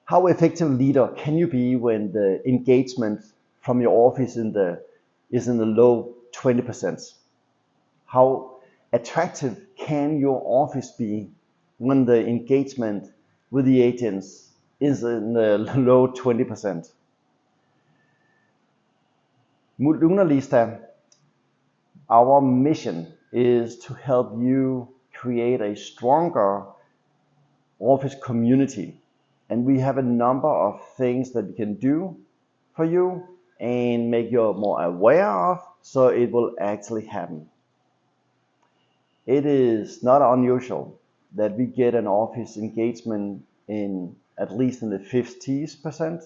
How effective leader can you be when the engagement from your office is in the low 20%? How attractive can your office be when the engagement with the agents is in the low 20%? LunaLista, our mission is to help you create a stronger office community, and we have a number of things that we can do for you and make you more aware of, so it will actually happen. It is not unusual that we get an office engagement in at least in the 50%.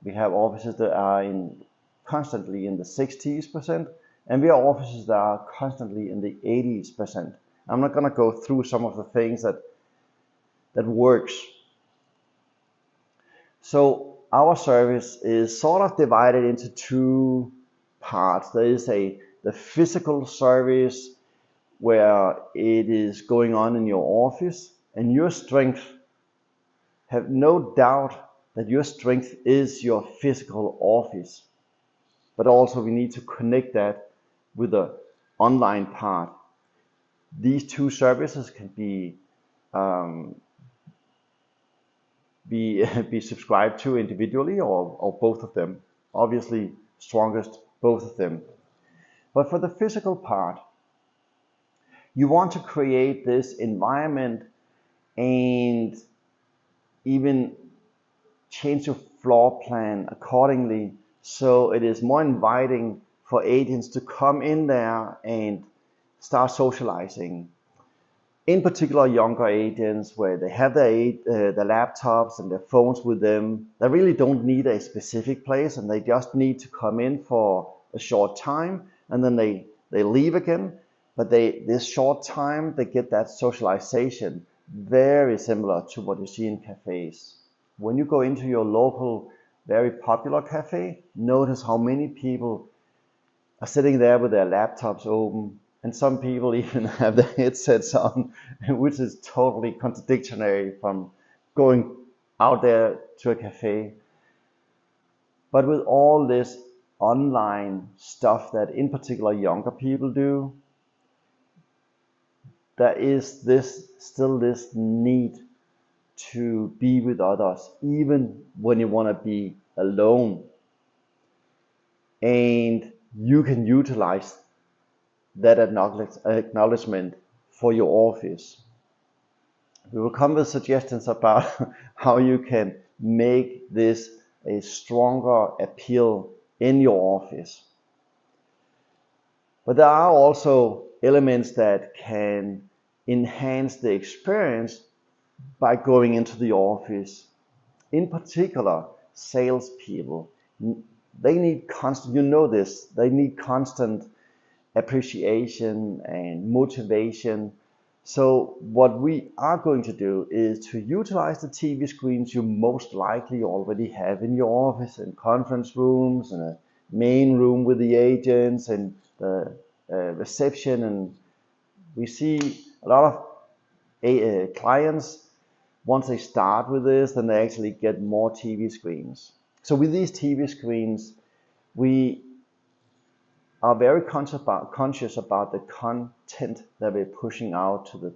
We have offices that are constantly in the 60%, and we have offices that are constantly in the 80%. I'm not going to go through some of the things that works. So our service is sort of divided into two parts. There is the physical service where it is going on in your office, and your strength, have no doubt that your strength is your physical office. But also we need to connect that with the online part. These two services can be subscribed to individually or both of them. Obviously, strongest both of them. But for the physical part, you want to create this environment and even change your floor plan accordingly, so it is more inviting for agents to come in there and start socializing. In particular, younger agents where they have their laptops and their phones with them, they really don't need a specific place, and they just need to come in for a short time and then they leave again. But this short time, they get that socialization, very similar to what you see in cafes. When you go into your local, very popular cafe, notice how many people are sitting there with their laptops open, and some people even have their headsets on, which is totally contradictory from going out there to a cafe. But with all this online stuff that in particular younger people do, there is still this need to be with others, even when you want to be alone. And you can utilize that acknowledgement for your office. We will come with suggestions about how you can make this a stronger appeal in your office. But there are also elements that can enhance the experience by going into the office. In particular, salespeople, they need constant, they need constant appreciation and motivation. So what we are going to do is to utilize the TV screens you most likely already have in your office, in conference rooms, in a main room with the agents, and the reception. And we see a lot of clients, once they start with this, then they actually get more TV screens. So with these TV screens, we are very conscious about the content that we're pushing out to the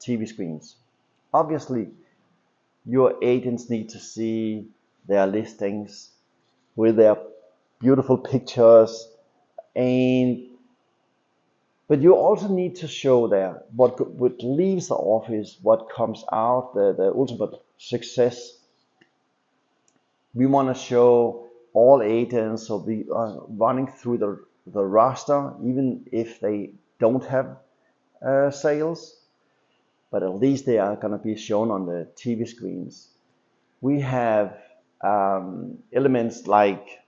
TV screens. Obviously, your agents need to see their listings with their beautiful pictures, but you also need to show there what leaves the office, what comes out, the ultimate success. We want to show all agents, so we are running through the roster, even if they don't have sales, but at least they are going to be shown on the TV screens. We have elements like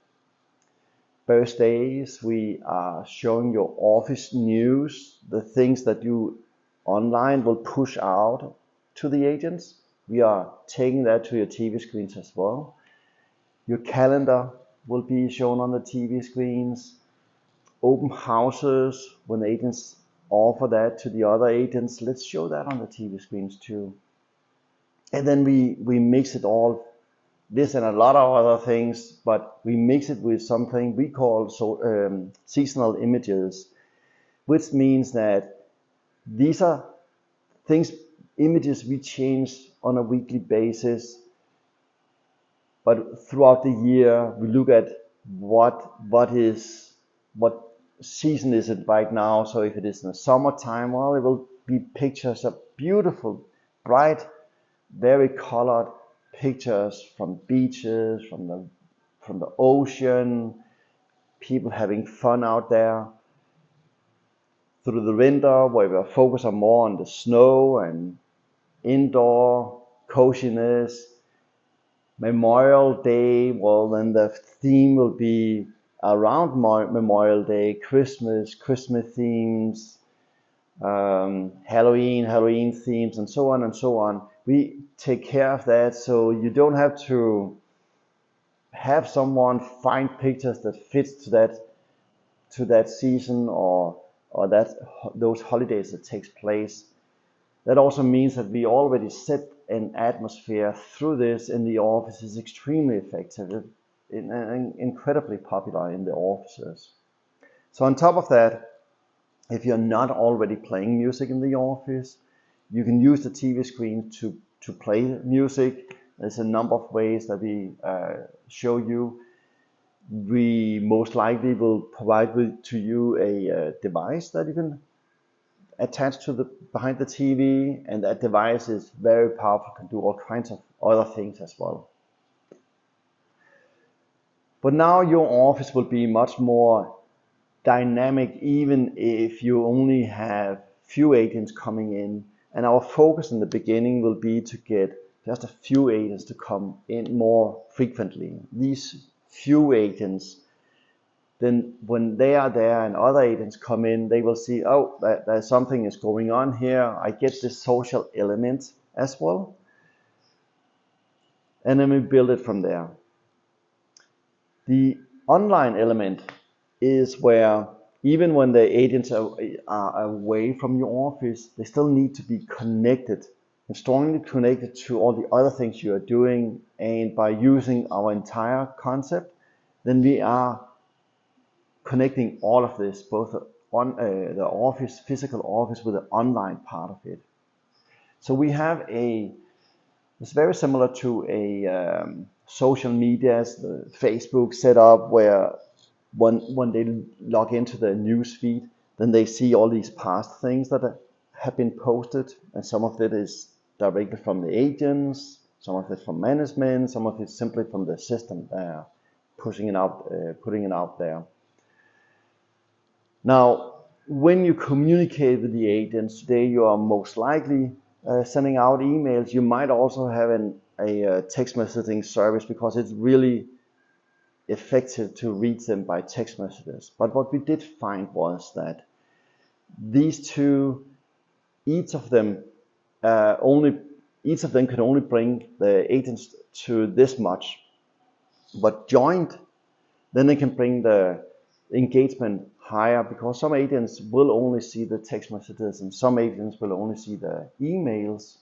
birthdays. We are showing your office news, the things that you online will push out to the agents. We are taking that to your TV screens as well. Your calendar will be shown on the TV screens. Open houses, when agents offer that to the other agents, let's show that on the TV screens too. And then we mix it all, this and a lot of other things, but we mix it with something we call seasonal images, which means that these are things, images we change on a weekly basis, but throughout the year we look at what season is it right now. So if it is in the summertime, well, it will be pictures of beautiful, bright, very colored pictures from beaches, from the ocean, people having fun out there. Through the winter, where we focus on more on the snow and indoor coziness. Memorial Day, well, then the theme will be around Memorial Day, Christmas themes, Halloween themes, and so on and so on. We take care of that, so you don't have to have someone find pictures that fits to that season or those holidays that takes place. That also means that we already set an atmosphere through this in the office. Is extremely effective and incredibly popular in the offices. So on top of that, if you're not already playing music in the office, you can use the TV screen to play music. There's a number of ways that we show you. We most likely will provide to you a device that you can attach to behind the TV, and that device is very powerful, can do all kinds of other things as well. But now your office will be much more dynamic, even if you only have few agents coming in. And our focus in the beginning will be to get just a few agents to come in more frequently. These few agents, then when they are there and other agents come in, they will see, oh, there's something is going on here. I get this social element as well. And then we build it from there. The online element is where even when the agents are away from your office, they still need to be connected and strongly connected to all the other things you are doing. And by using our entire concept, then we are connecting all of this, both on the office, physical office, with the online part of it. So we have it's very similar to a social media, Facebook setup, where when they log into the news feed, then they see all these past things that have been posted, and some of it is directly from the agents, some of it from management, some of it simply from the system putting it out there. Now, when you communicate with the agents today, you are most likely sending out emails. You might also have a text messaging service, because it's really effective to reach them by text messages. But what we did find was that these two, each of them could only bring the agents to this much. But joined, then they can bring the engagement higher, because some agents will only see the text messages and some agents will only see the emails.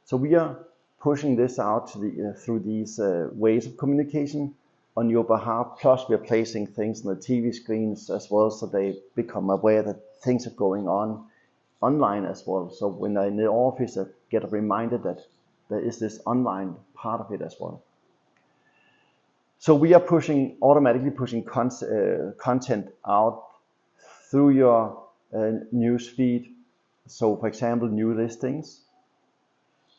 So we are pushing this out to through these ways of communication on your behalf. Plus we are placing things on the TV screens as well, so they become aware that things are going on online as well. So when they're in the office, they get reminded that there is this online part of it as well. So we are automatically pushing content out through your news feed. So for example, new listings,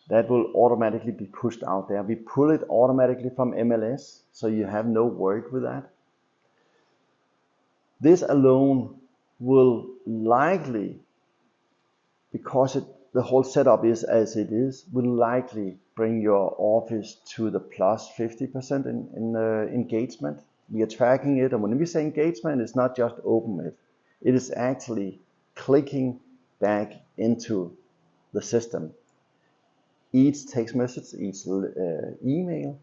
that will automatically be pushed out there. We pull it automatically from MLS, so you have no work with that. This alone will likely, because the whole setup is as it is, will likely bring your office to the plus 50% in engagement. We are tracking it, and when we say engagement, it's not just open it. It is actually clicking back into the system. Each text message, each email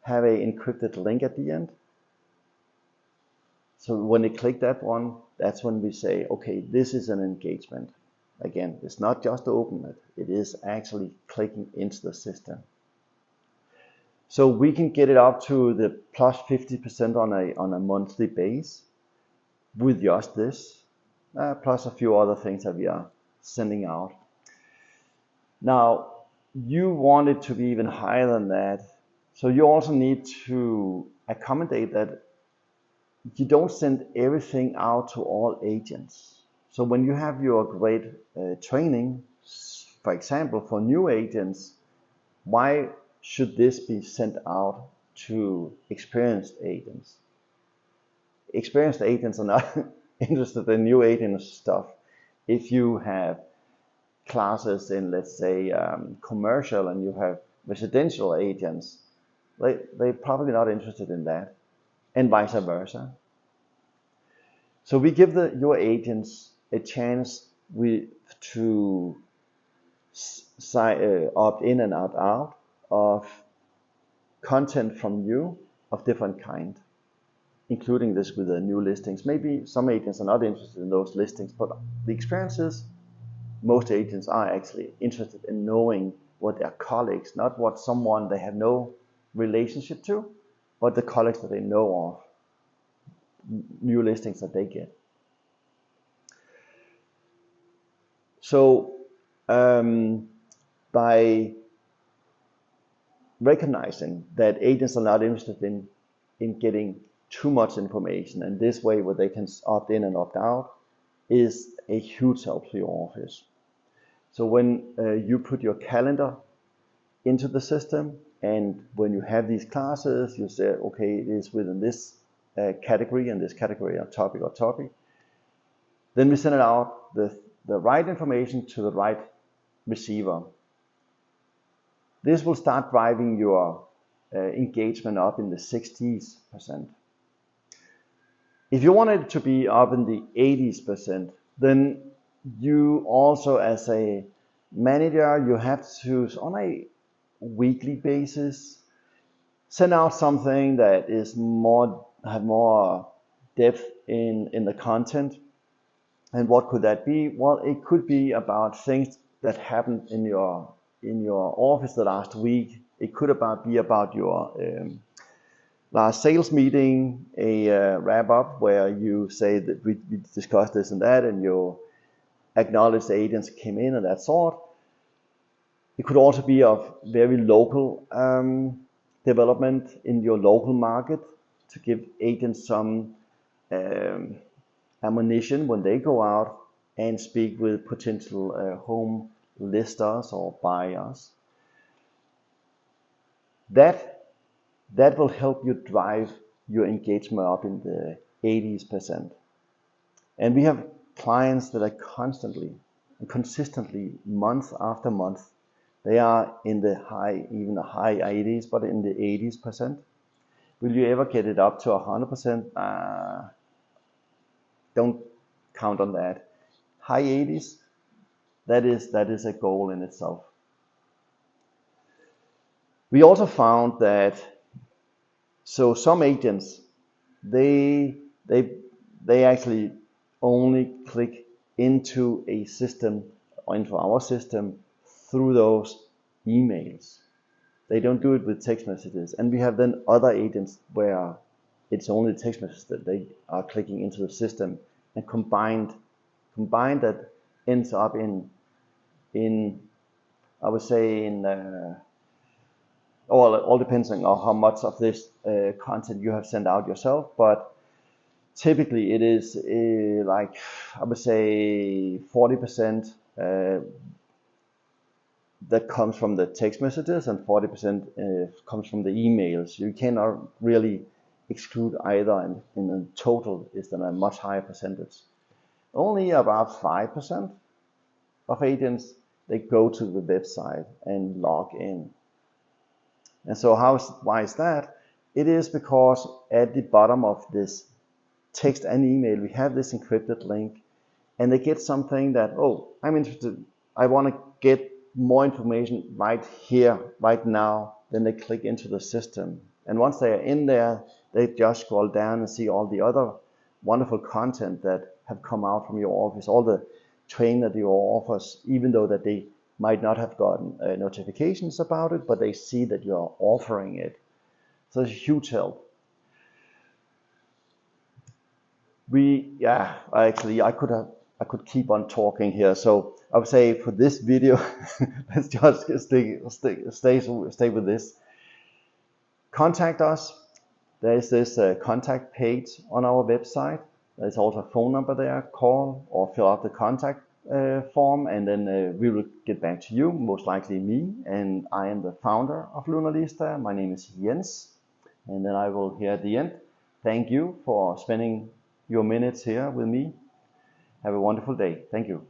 have an encrypted link at the end. So when they click that one, that's when we say, okay, this is an engagement. Again, it's not just open it, it is actually clicking into the system. So we can get it up to the plus 50% on a monthly base with just this, plus a few other things that we are sending out. Now, you want it to be even higher than that. So you also need to accommodate that you don't send everything out to all agents. So when you have your great training, for example, for new agents, why should this be sent out to experienced agents? Experienced agents are not interested in new agent stuff. If you have classes in, let's say, commercial and you have residential agents, they're probably not interested in that, and vice versa. So we give your agents a chance to opt in and opt out of content from you of different kind, including this with the new listings. Maybe some agents are not interested in those listings, but the experience is most agents are actually interested in knowing what their colleagues, not what someone they have no relationship to, but the colleagues that they know of, new listings that they get. So by recognizing that agents are not interested in getting too much information, and this way where they can opt in and opt out is a huge help to your office. So when you put your calendar into the system, and when you have these classes, you say, okay, it is within this category and this category or topic. Then we send it out the right information to the right receiver. This will start driving your engagement up in the 60%. If you want it to be up in the 80%, then you also, as a manager, you have to, on a weekly basis, send out something that is have more depth in the content. And what could that be? Well, it could be about things that happened in your office the last week. It could be about your last sales meeting, a wrap up where you say that we discussed this and that, and you acknowledge the agents came in and that sort. It could also be of very local development in your local market to give agents some ammunition when they go out and speak with potential home listers or buyers. That will help you drive your engagement up in the 80%. And we have clients that are constantly and consistently, month after month, they are in the even the high 80s, but in the 80%. Will you ever get it up to 100%? Don't count on that. High 80s, that is a goal in itself. We also found that some agents they actually only click into a system or into our system through those emails. They don't do it with text messages. And we have then other agents where it's only text messages that they are clicking into the system, and combined that ends up in I would say all depends on how much of this content you have sent out yourself, but typically it is like I would say 40% that comes from the text messages and 40% comes from the emails. You cannot really exclude either, and in the total is then a much higher percentage. Only about 5% of agents, they go to the website and log in. And so why is that? It is because at the bottom of this text and email, we have this encrypted link, and they get something that, oh, I'm interested, I want to get more information right here, right now. Then they click into the system. And once they are in there, they just scroll down and see all the other wonderful content that have come out from your office, all the train at your offers, even though that they might not have gotten notifications about it, but they see that you're offering it. So it's a huge help. I could keep on talking here. So I would say for this video, let's just stay with this. Contact us. There is this contact page on our website. There's also a phone number there. Call or fill out the contact form, and then we will get back to you, most likely me, and I am the founder of LunaLista. My name is Jens, and then I will here at the end thank you for spending your minutes here with me. Have a wonderful day. Thank you.